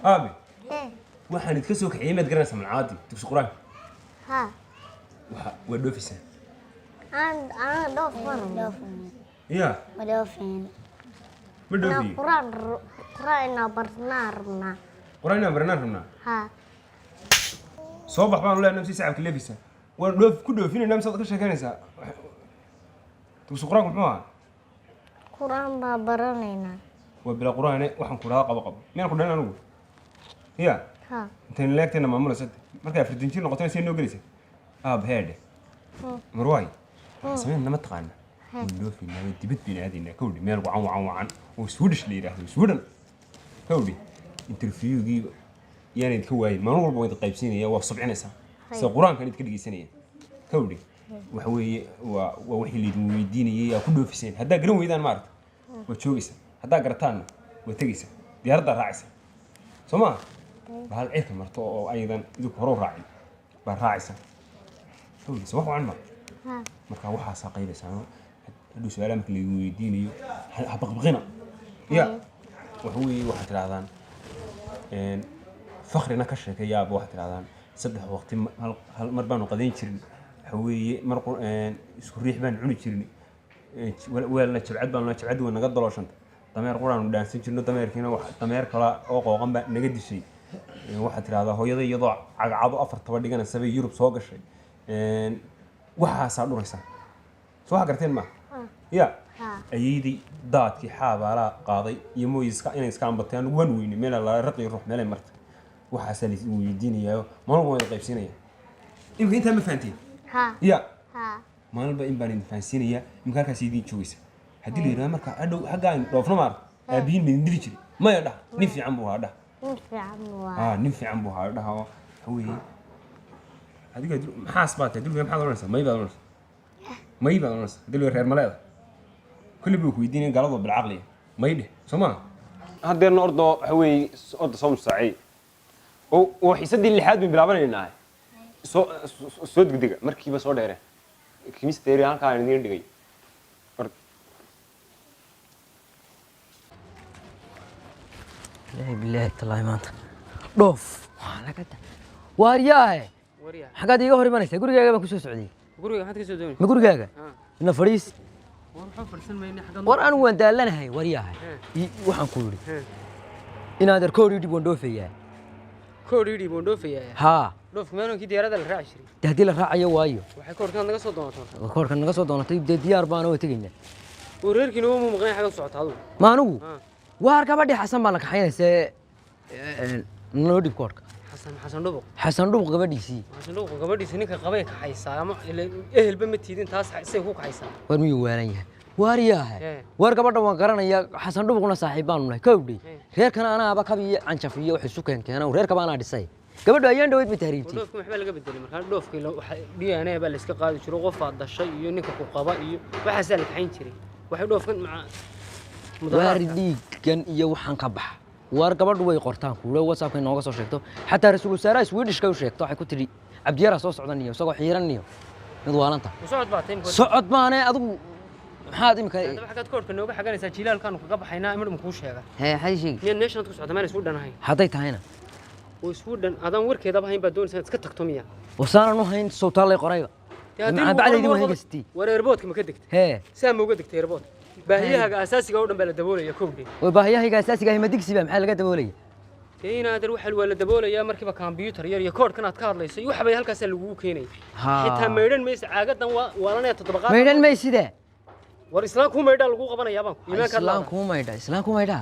ابي ايه waxaan idka soo kiciyay mad garanaysa malcaadi dugsi quraan ها waa dhoofisay انا دوف مره ya ودوفين ma انا dhoofiyo قرأنا برنامجنا quraan inaan baranaan rabnaa ها soo bax baan u leenahay si sacabka leefisa waan dhoof ku dhoofinayna misaad ka sheekanaysaa dugsi quraanku muxuu ahaa قرآن برنامجنا waa bila quraane waxaan ku dhahaa qabo miyaan ku dhahan anigu ya ها intayn leegtayna maamulaysa markay afartan jir noqotayna see noo gelaysa heedhe marwaay sameen nama taqaana dhoofinaa dibad bayna aadaynaa kawdhi meel wacan oo swedish la yidhaahdo sweden kawdhi interviewgii yaanayd ka waayin maalin walba wayd qaybsiinaya waa subcinaysaa sida qur-aankan idka dhegeysanaya kawdhi waxa weeye waa wixii laydin weydiinayay aa ku dhoofiseen haddaa garan weydaan maaragta waa joogaysa haddaa garataanna waa tegaysa diyaaraddaa raacaysa soo maa bahal cirka marto oo aydan idinku hore u raacin baa raacaysa kawdhi soo wax wacan maa ها marka waxaasaa qaybaysaa haduu su-aalaha marka lagu weydiinayo ha baqbaqina ya waxa weeye waxaad tidhahdaan fakrina ka sheekayaaba waxaad tidhahdaan saddex waqti hal mar baanu qadayn jirin waxa weeye mar isku riix baan cuni jirin weelna jabcad baan jabcad way naga dalooshanta dameer quraanu dhaansan jirno dameerkiina dameer kale oo qooqan baa naga dishay waxaad tidhahdaa hooyada iyadoo cagacado 4 taba dhiganaysa bay Yurub soo gashay waxaasaa dhuraysaa soo waxa garteen ma ya ayeydii daadkii xaabaalaa qaaday iyo mooyiska inay iska ambateen wan weyne meel la raqi ruux meel marta waxaasaa la weydiinayaa maalin walba qaybsiinaya imka inta ma fahanteen ها ya ها maalin baa in baan fahansiinaya imka halkaas idin joogaysa haddii la yiraahdo marka adhow xaggaan dhoofna maar aabiin min diri jiray maya dhah nin fiican buu ahaa dhah نفع عموا nin fiican buu ahaa dhah oo haween adiga maxaas baa tahay dulka maxaad oranaysaa may baad oranaysaa dulka reer maleeda kulli buu ku weydiinay galado bil aqli may dheh soma hadeerna ordo waxa weey ordo soo musaacay oo xiisadii lixaad bin bilaabanaynaay soo degdega markiiba soo dheere kimis dheeri halka aan idin dhigay بالله والله ما انت دوف وارياه حقاد iga hor imanaysa gurigaaga baan ku soo socday guriga maxaad ka soo doonaysaa ma gurigaaga ina fariis war waxa farsan mayna xagan war aan waan daalanahay wariyaahay waxaan ku yiri inaad arkoori dib wandoofayaa koodhidi buu dhoofayaa ha dhoof meeloonkii diyaarada la raaci jiray hadii la raacayo waayo waxay koorkan naga soo doontaa koorkan naga soo doonatay diyaar baan oo tagaynaa wareerkiina waa maqnay xagan socotaa adu ma anigu waar gabadhi xasan baan la kaxaynaysaa noo dhib koorka xasan dhubuq gabadhiisii xasan dhubuq gabadhiisii ninka qabay ka xaysaa ama ehelba ma tiidin taas say ku kaxaysaa war miyuu waalan yahay waariyaahay war gabadha waan garanaya xasan dhubuqna saaxiib baan nahay kowdhi reerkana anaaba kabiyo canjafiyo wax isu keenay reerka baan dhisay gabadha ayaan dhaweyd ma tahriibtay dhoofku maxba laga bedelay marka dhoofkii DNA baa la iska qaadi jiray qof aad dhashay iyo ninka ku qaba iyo waxaas la kaxayn jiray waxay dhoofkan waar dhiigan iyo waxaan ka bax war gabadhu way qortaan kuule WhatsApp-ka inooga soo sheegto xataa rasuul wasaaraha Swedish-ka u sheegto waxay ku tiri Abdiyaara soo socdan iyo isagoo xiiran iyo mid waalanta socod baa taymka socod maane adigu maxaad imka waxaad koodhka nooga xaganaysaa jilaalkan kaga baxaynaa imir ku sheega hay sheeg miyaan nation ku socda meel Sweden ahay haday tahayna oo Sweden adan warkeedaba hayn baa doonaysaa iska tagto miya wasaaran u hayn sawtaalay qorayba ma bacdeedii ma haystii war airport-ka ma ka degtay saa ma uga degtay airport baahiyaha asaasiga oo dhan baa la daboolaya kowdhi way baahiyaha asaasiga ah ma digsiba maxaa laga daboolaya inaad waxa waa la daboolaya markiiba computer yar iyo koodhkan aad ka hadlayso waxa bay halkaas lagu keenay xitaa meedhan meesha caagadan waalanaya todobaqaad meedhan meeside war islaamku meedha lagu qabanaya baan islaamku meedha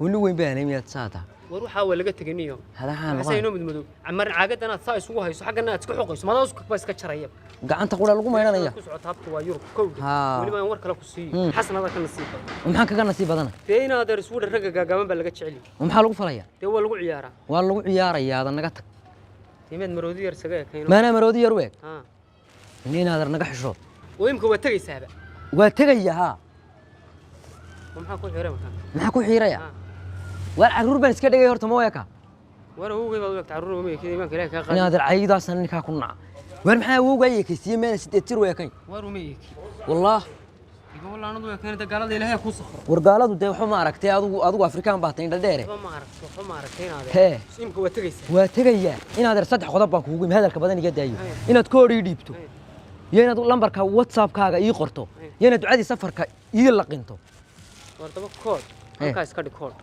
wani weyn baan imiyad saata war waxa waa laga taganiyo hadahan sayno midmadow amar caagadan aad saa isugu hayso xaqana aad iska xoqayso madaa isku iska jaraya gacanta qura lagu meeranaya ku socotaa habka waa Yurub kowdhi waliba aan war kale ku siiyo xasanada ka nasiib maxaa kaga nasiib badana deena dar Sweden raga gaagaaban baa laga jecel maxaa lagu falaya waa lagu ciyaarayaa aad naga tag tiimad maroodi yar saga keenay maana maroodi yar weeg inina dar naga xisho weymka waa tagaysaaba waa tagaya ha maxaa ku xiiraya war caruur baan iska dhigay horta ma weeka war ugu baa waqti caruur ma yeekay iimaanka ilaahay ka qaad inaad caydaas ninka ku nac war maxaa ugu yeekaysiye meel 8 tir weekay war uma yeekay والله والله أنا ضوي كانت قالت لي لها كوسخ wargaaladu dee waxba ma aragtay adigu Afrikaan baa tahay indha dheere ما عرفتين هذا hee سيمك وتجيس waa tagayaa inaad er saddex qodob baan kuugu yimid hadalka badan iga daayo inaad koor ii dhiibto iyo inaad lambarka WhatsApp-kaaga ii qorto iyo inaad ducadii safarka ii laqinto ورتبك كود هالكاس كادي كود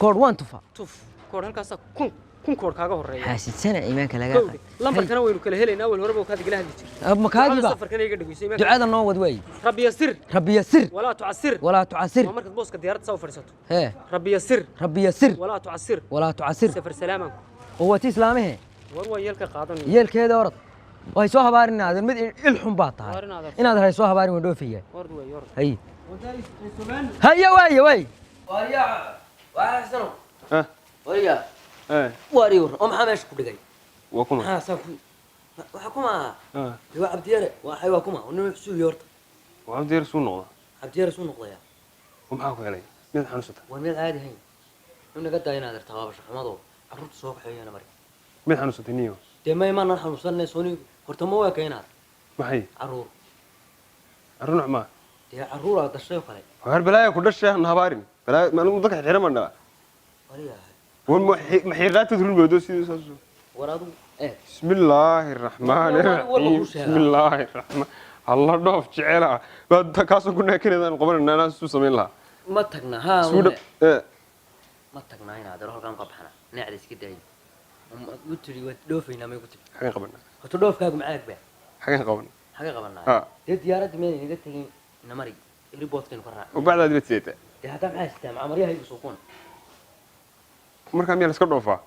koor waan tufa توف كود هالكاس كون كود كاغا هوريا xaasidsan iimaanka laga كودي لمبر كان وينو كلا هلينا اول هربا وكاد قلها دي ma kaagi ba سفر كان يقدر يسوي ducada noo wad way ربي يسر rabbi yasir ولا تعسر ولا تعسر ما مركز بوسك ديارة سوف فرسته hee ربي يسر rabbi yasir ولا تعسر ولا تعسر سفر سلامك oo waati islaamahe وروا يلك قادن yeelkeeda orod way soo habaarinaadan mid il xun baa tahay inaad hay soo habaarin way dhoofiyaa وروا يورد hay haya way wariya waa sano ها wariya ايه wariyo oo maxaa meesha ku dhigay وكما maxaa saa ku waxa kuma اه waa abdiyare waa waa kuma inuu xusuuyo horta وعم دير سو نقضه abdiyare soo noqdaya ومحاك علي ميد حنسته waa meel caadi hayn inuu naga daa inaad artaa waa shaxmado carruurta soo qaxeeyana mari ميد حنسته نيو dee ma imaan xanuunsanay sooni horta ma waa keenaad ما هي carruur الرنع ما dee carruur aad dhashay oo kale هر بلايا كدشه نهبارين بلايا ما نضك حرمنا wariya والمحيقات تدرون بيدو سيدو ساسو war adu بسم الله الرحمن الرحيم بسم الله الرحمن الله دوف جعلها بعد كاسو كنا كده قبل ان انا سو سمين لها ma tagna haa سود ايه ma tagna inaad halkaan ka baxna neecda iska day u tiri wad dhoofayna ma igu tiri حاجه قبلنا horta dhoofkaagu macaag baa حاجه قبلنا xaga qabanaa ها dee diyaaradda meel inaga tagin ina mari riboodkaynu ka raac وبعد هذه بتسيته dee haddaa maxaa sitaa macamaryaha igu suuqoon marka miyaa la iska dhoofaa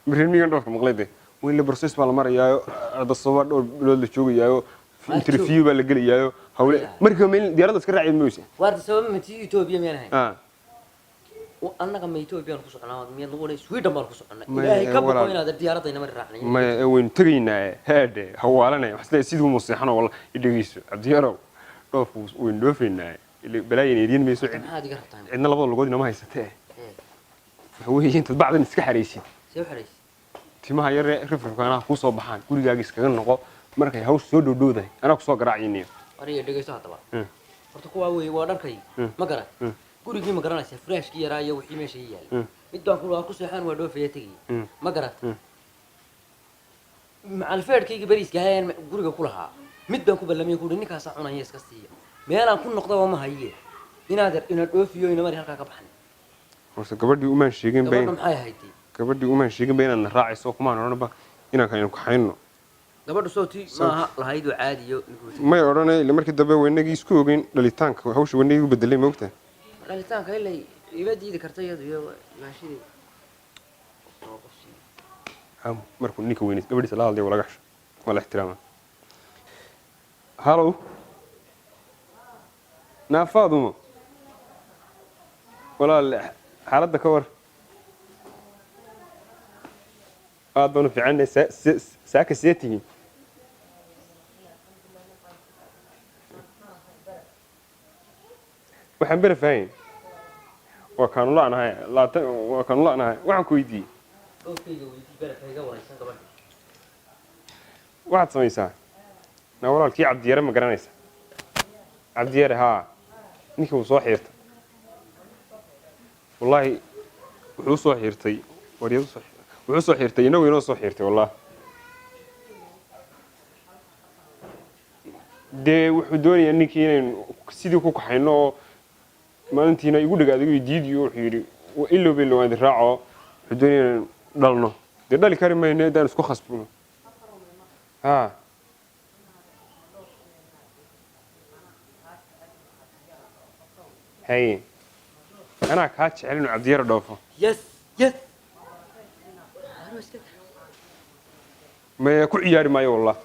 barnaamijkan dhoofka maqlayde weyn la process baa la marayaayo arda soo dhowr bilood la joogayaayo interview baa la gelayaayo hawle marka meel diyaaradda iska raacid mooyse waarta sabab ma tii Ethiopia miyaan ahayn ah annaga ma Ethiopia ku soconaa miyaan lagu leeyahay Sweden baan ku soconaa Ma- ilaahay ka walaal. baqo inaad diyaaradda ina mari raacnay ma weyn tagaynaa heede hawaalanay wax sida sidii muuseexano wala idhageyso abdiyarow dhoofku weyn dhoofaynaa ilaa balaayin idin meeso cid maxaad iga rabtaan cidna labada lugood inama haysatee waxa weeye inta bacdan iska xareysid see u xirays timaha yar rifrifkaana ku soo baxaan gurigaaga iskaga noqo markay hawsh soo dhowdhowdahay anaa ku soo garaacayniyo ariga dhageyso hadaba horta kuwa weey waa dharkay ma garan gurigii ma garanaysaa freshkii yaraa iyo wixii meesha yaal mid baan ku seexan waa dhoofaya tagay ma garan macal feerkayga bariiska hayaan guriga ku lahaa mid baan ku ballamiyay ku ninkaas cunaya iska siiya meelaan ku noqdo ma haye inaad dhoofiyo ina mari halka ka baxan horta gabadhii umaan sheegin gabadha been maxay ahayd gabadhii umaan sheegin been inaad raacayso kumaan odhanba inaan kan ku xayno gabadhu sootii maaha lahayd oo caadiyo may odhanay ilaa markii dambe weynagii isku ogeyn dhalitaanka hawsha weynagii u bedelay moogta dhalitaanka ilaa iba diidi karta iyadu iyo maashidii markuu ninka weynis gabadhiisa la hadlay walaga xisho waa la ixtiraama hallow naafaadumo walaal xaaladda ka war aad baan u fiicannay saaka see tihiin waxaan bera fahayn waa kaanu la'nahay waa kaanu la'nahay waxaan ku weydiiyey dhoofkayga weydii berakayga waraysan gabadha waxaad samaysaa naa walaalkii cabdiyare ma garanaysa cabdiyare haa ninkii wuu soo xiirtay wallaahi wuxuu soo xiirtay waryadu soo wuxuu soo xiirtay inagu inoo soo xiirtay wallaahi dee wuxuu doonayaa ninkii inaynu sidii ku kaxayno oo maalintiina igu dhagaad igu diidiyo wuxuu yidhi ilow bay lowaadi raaco wuxuu doonaya inaynu dhalno dee dhali kari mayno haddaan isku khasbino ها هاي أنا كاتش علينا عبدير دوفه يس ما كل عياري ما والله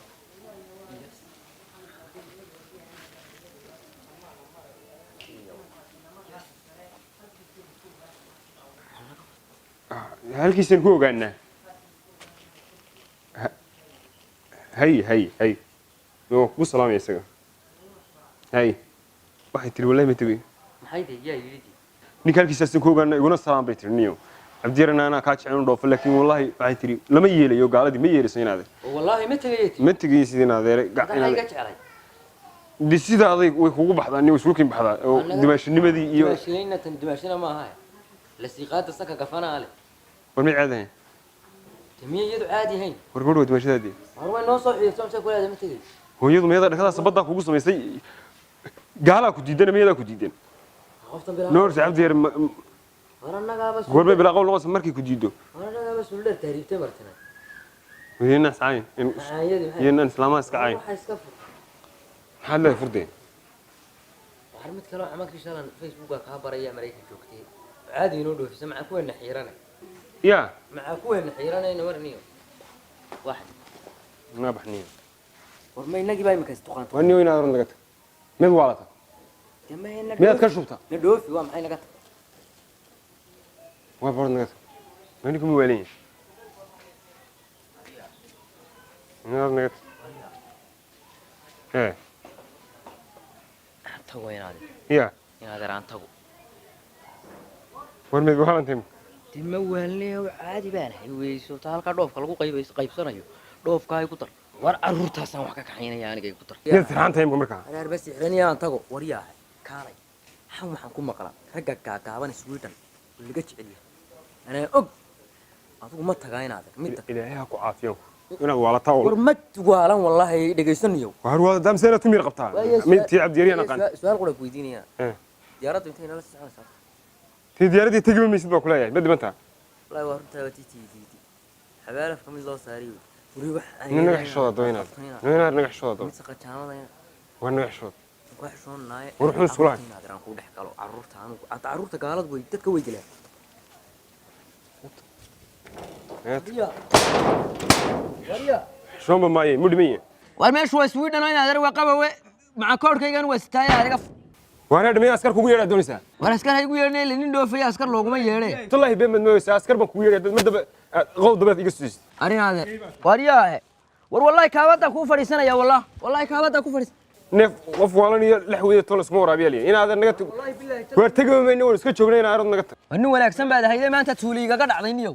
هل كيسن هو قالنا هي مو سلام يا سجا هاي واحد تري والله ما تبي maxay tahay yaa yiri ninka halkiisaas ku ogaana iguna salaam bay tirniyo abdiirana ana ka jecel dhoof laakiin wallahi waxay tiri lama yeelayo gaaladii ma yeelayso inaad wallahi ma tagayay ma tagay sidina adeer gacan iga jeclay ديسيدا هذيك ويكوجو بحدا إني وسوكين بحدا دمشق نمدي يو دمشقنا دمشقنا ما هاي لسيقات السكة كفانا عليه ورمي عادي تمية يدو عادي هين ورقولوا دمشق هذي هو نو صح يسوون شيء كل هذا متى هو يضم يدا كذا سبضة كوجو سميسي قالها كديدنا ميدا كديدنا نور عبد ير قربي بلا قول نقص مركي كديدو أنا بس ولا تهريب تمرتنا وهي الناس عاين هي الناس لا ماسك عاين حلا فردين حرمت كلام عمك إن شاء الله فيسبوك خبر أيام مريك جوكتي عادي ينودوا في سمع كوين نحيرنا يا مع كوين نحيرنا نورنيو واحد ما بحنيه ورما ينقي باي مكان تقان واني وين أدرون لقيت من والته كم هي النقي مية كشوفته ندوفي وام حين لقيت وابرد لقيت مانيكم موالين من لقيت إيه تقو ينادي يا ينادي ران تقو ورمي بحال أنتم تموالني وعادي بانه ويسو تالك دوف كلكو قيب سنايو دوف كاي كتر war arurtaasaan wax ka kaxaynaya aniga ku tar يا سرحان تيم مركا أنا بس إحنا نتاقو ورياه كاري حم حنكون مقلا رجع كعبان سويدن اللي جت عليه أنا أب أقول ما تجاين هذا ميت إلى هيك عافية أنا ولا طاول ورمت وعلان والله دقيسن يو وهو دام سنة تمير قبطها ميت عبد يري أنا قان سؤال قولك ويديني يا ديارات بنتين أنا لسه ساعة تي ديارتي تجي من ميسد بكلها بدي متى لا ورنتها تي حبالة في كم الله ساري وريح ننجح شوط دوينا نوينا ننجح شوط دو متسقط كانوا ضينا وننجح شوط وحشون ناي وروحون سولان نادران كود حكالو عرورتا قالت وي تدك وي دلها وريا شلون بماي مدمية والمين شوي سويدن وين هذا وقبه مع كور كيغان وستايا هذا وانا دمي عسكر كوغير ادونيسا war askar ay ugu yeernay nin dhoofay askar looguma yeernay والله بين من موسى عسكر بان كوغير مدب قود دبت يقسس arinaade wariyaa war wallahi kaabada ku fadhiisanaya wallahi kaabada ku fadhiis neef qof walaniyo laxweey tolos ma waraabiya in aad naga war tagamayno war iska joognayna arad naga nin wanaagsan baad hayday maanta tuuliga ka dhacday niyow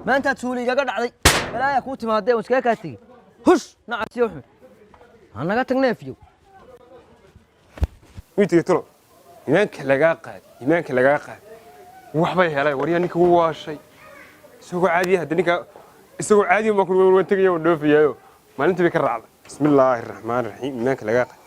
maanta tuuliga ka dhacday balaya ku timaadee oo iska kaastay hush nacasiyo xun anaga tagneefiyo wiiti tolo iimaanka laga qaad waxbay helay wariya ninka uu waashay isagoo caadi ah ninka isagoo caadi ma ku waan tagayo dhoofiyayo maalintii bay ka raacday bismillaahir rahmaanir rahiim iimaanka laga qaad